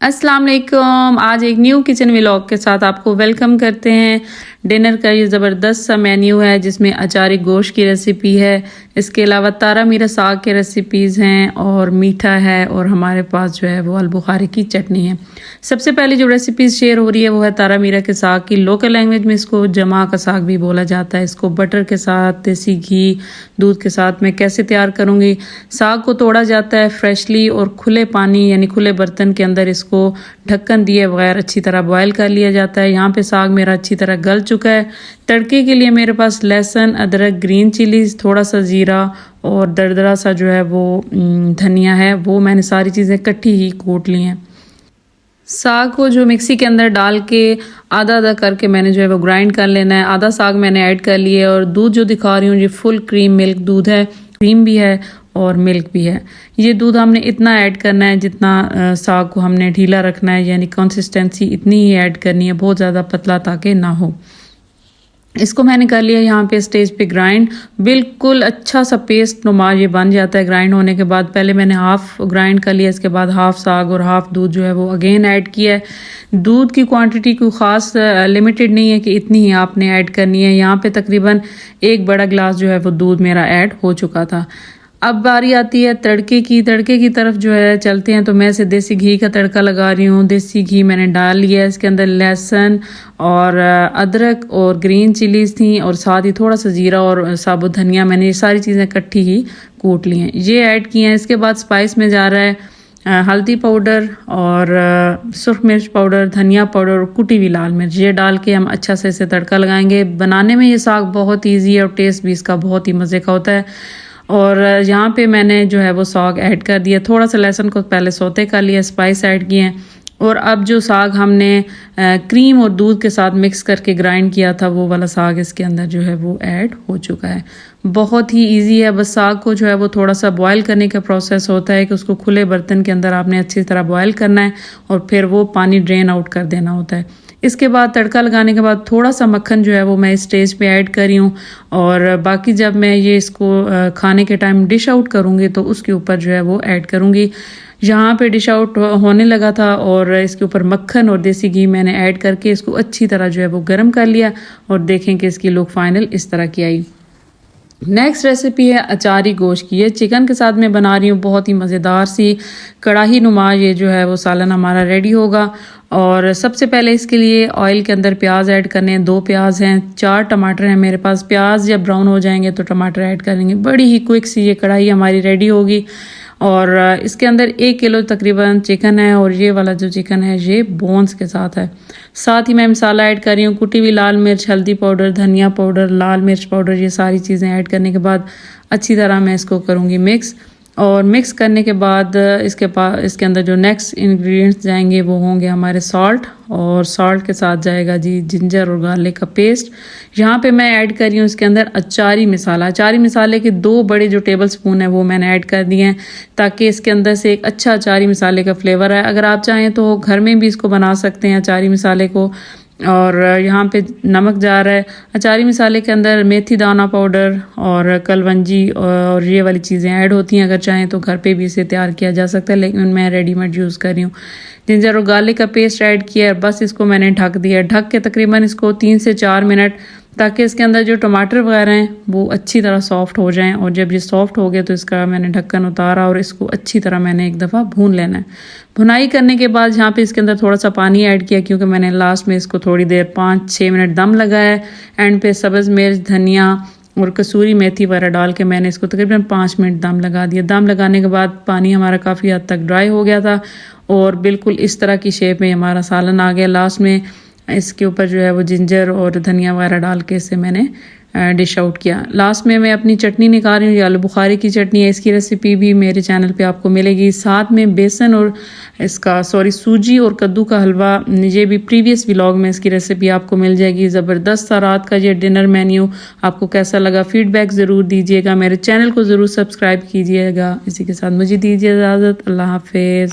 अस्सलाम वालेकुम। आज एक न्यू किचन व्लॉग के साथ आपको वेलकम करते हैं। डिनर का ये ज़बरदस्त सा मेन्यू है जिसमें अचारी गोश्त की रेसिपी है, इसके अलावा तारा मीरा साग के रेसिपीज़ हैं और मीठा है और हमारे पास जो है वो अलबुखारी की चटनी है। सबसे पहले जो रेसिपीज़ शेयर हो रही है वो है तारा मीरा के साग की। लोकल लैंग्वेज में इसको जमा का साग भी बोला जाता है। इसको बटर के साथ, देसी घी, दूध के साथ मैं कैसे तैयार करूँगी। साग को तोड़ा जाता है फ्रेशली और खुले पानी यानी खुले बर्तन के अंदर इसको ढक्कन दिए बगैर अच्छी तरह बॉयल कर लिया जाता है। यहाँ पे साग मेरा अच्छी तरह गल चुका है। तड़के के लिए मेरे पास लहसुन, अदरक, ग्रीन चिलीज, थोड़ा सा ज़ीरा और दरदरा सा जो है वो धनिया है, वो मैंने सारी चीज़ें इकट्ठी ही कूट ली हैं। साग को जो मिक्सी के अंदर डाल के आधा आधा करके मैंने जो है वो ग्राइंड कर लेना है। आधा साग मैंने ऐड कर लिया और दूध जो दिखा रही हूँ ये फुल क्रीम मिल्क दूध है, क्रीम भी है और मिल्क भी है। ये दूध हमने इतना ऐड करना है जितना साग को हमने ढीला रखना है, यानी कंसिस्टेंसी इतनी ही ऐड करनी है, बहुत ज़्यादा पतला ताकि ना हो। इसको मैंने कर लिया यहाँ पे स्टेज पे ग्राइंड, बिल्कुल अच्छा सा पेस्ट नुमा ये बन जाता है ग्राइंड होने के बाद। पहले मैंने हाफ ग्राइंड कर लिया, इसके बाद हाफ साग और हाफ दूध जो है वो अगेन ऐड किया है। दूध की क्वांटिटी कोई ख़ास लिमिटेड नहीं है कि इतनी ही आपने ऐड करनी है। यहाँ पे तकरीबन 1 बड़ा गिलास जो है वो दूध मेरा ऐड हो चुका था। अब बारी आती है तड़के की तरफ जो है चलते हैं। तो मैं इसे देसी घी का तड़का लगा रही हूँ। देसी घी मैंने डाल लिया है, इसके अंदर लहसुन और अदरक और ग्रीन चिलीज थी और साथ ही थोड़ा सा जीरा और साबुत धनिया, मैंने ये सारी चीज़ें इकट्ठी ही कूट ली हैं, ये ऐड किए हैं। इसके बाद स्पाइस में जा रहा है हल्दी पाउडर और सुर्ख मिर्च पाउडर, धनिया पाउडर और कुटी हुई लाल मिर्च, ये डाल के हम अच्छा से इसे तड़का लगाएंगे। बनाने में ये साग बहुत ईजी है और टेस्ट भी इसका बहुत ही मज़े का होता है। और यहाँ पे मैंने जो है वो साग ऐड कर दिया, थोड़ा सा लहसुन को पहले सौते कर लिया, स्पाइस ऐड किए हैं और अब जो साग हमने क्रीम और दूध के साथ मिक्स करके ग्राइंड किया था वो वाला साग इसके अंदर जो है वो ऐड हो चुका है। बहुत ही इजी है, बस साग को जो है वो थोड़ा सा बॉयल करने का प्रोसेस होता है कि उसको खुले बर्तन के अंदर आपने अच्छी तरह बॉयल करना है और फिर वो पानी ड्रेन आउट कर देना होता है। इसके बाद तड़का लगाने के बाद थोड़ा सा मक्खन जो है वो मैं स्टेज पे ऐड कर रही हूँ और बाकी जब मैं ये इसको खाने के टाइम डिश आउट करूँगी तो उसके ऊपर जो है वो ऐड करूँगी। यहाँ पे डिश आउट होने लगा था और इसके ऊपर मक्खन और देसी घी मैंने ऐड करके इसको अच्छी तरह जो है वो गर्म कर लिया और देखें कि इसकी लुक फाइनल इस तरह की आई। नेक्स्ट रेसिपी है अचारी गोश्त की। ये चिकन के साथ मैं बना रही हूँ, बहुत ही मज़ेदार सी कढ़ाई नुमा ये जो है वो सालन हमारा रेडी होगा। और सबसे पहले इसके लिए ऑयल के अंदर प्याज ऐड करने हैं। 2 प्याज हैं, 4 टमाटर हैं मेरे पास। प्याज जब ब्राउन हो जाएंगे तो टमाटर ऐड करेंगे। बड़ी ही क्विक सी ये कढ़ाई हमारी रेडी होगी और इसके अंदर 1 किलो तकरीबन चिकन है और ये वाला जो चिकन है ये बोन्स के साथ है। साथ ही मैं मसाला ऐड कर रही हूँ, कुटी हुई लाल मिर्च, हल्दी पाउडर, धनिया पाउडर, लाल मिर्च पाउडर, ये सारी चीज़ें ऐड करने के बाद अच्छी तरह मैं इसको करूँगी मिक्स। और मिक्स करने के बाद इसके अंदर जो नेक्स्ट इंग्रेडिएंट्स जाएंगे वो होंगे हमारे सॉल्ट, और सॉल्ट के साथ जाएगा जी जिंजर और गार्लिक का पेस्ट। यहाँ पे मैं ऐड कर रही हूँ इसके अंदर अचारी मसाला। अचारी मसाले के 2 बड़े जो टेबल स्पून है वो मैंने ऐड कर दिए हैं ताकि इसके अंदर से एक अच्छा अचारी मसाले का फ्लेवर आए। अगर आप चाहें तो घर में भी इसको बना सकते हैं अचारी मसाले को। और यहाँ पे नमक जा रहा है। अचारी मसाले के अंदर मेथी दाना पाउडर और कलवंजी और ये वाली चीज़ें ऐड होती हैं। अगर चाहें तो घर पे भी इसे तैयार किया जा सकता है, लेकिन मैं रेडीमेड यूज़ कर रही हूँ। जिंजर और गार्लिक का पेस्ट ऐड किया है, बस इसको मैंने ढक दिया। ढक के तकरीबन इसको 3 से 4 मिनट, ताकि इसके अंदर जो टमाटर वगैरह हैं वो अच्छी तरह सॉफ्ट हो जाएं। और जब ये सॉफ्ट हो गए तो इसका मैंने ढक्कन उतारा और इसको अच्छी तरह मैंने एक दफ़ा भून लेना है। भुनाई करने के बाद यहाँ पे इसके अंदर थोड़ा सा पानी ऐड किया क्योंकि मैंने लास्ट में इसको थोड़ी देर 5-6 मिनट दम लगाया है। एंड पे सब्ज़ मिर्च, धनिया और कसूरी मेथी वगैरह डाल के मैंने इसको तकरीबन 5 मिनट दम लगा दिया। दम लगाने के बाद पानी हमारा काफ़ी हद तक ड्राई हो गया था और बिल्कुल इस तरह की शेप में हमारा सालन आ गया। लास्ट में इसके ऊपर जो है वो जिंजर और धनिया वगैरह डाल के इसे मैंने डिश आउट किया। लास्ट में मैं अपनी चटनी निकाल रही हूँ, ये आलू बुखारी की चटनी है। इसकी रेसिपी भी मेरे चैनल पे आपको मिलेगी। साथ में बेसन और सूजी और कद्दू का हलवा, ये भी प्रीवियस व्लॉग में इसकी रेसिपी आपको मिल जाएगी। ज़बरदस्त सा रात का ये डिनर मेन्यू आपको कैसा लगा फीडबैक ज़रूर दीजिएगा। मेरे चैनल को ज़रूर सब्सक्राइब कीजिएगा। इसी के साथ मुझे दीजिए इजाज़त। अल्लाह हाफिज़।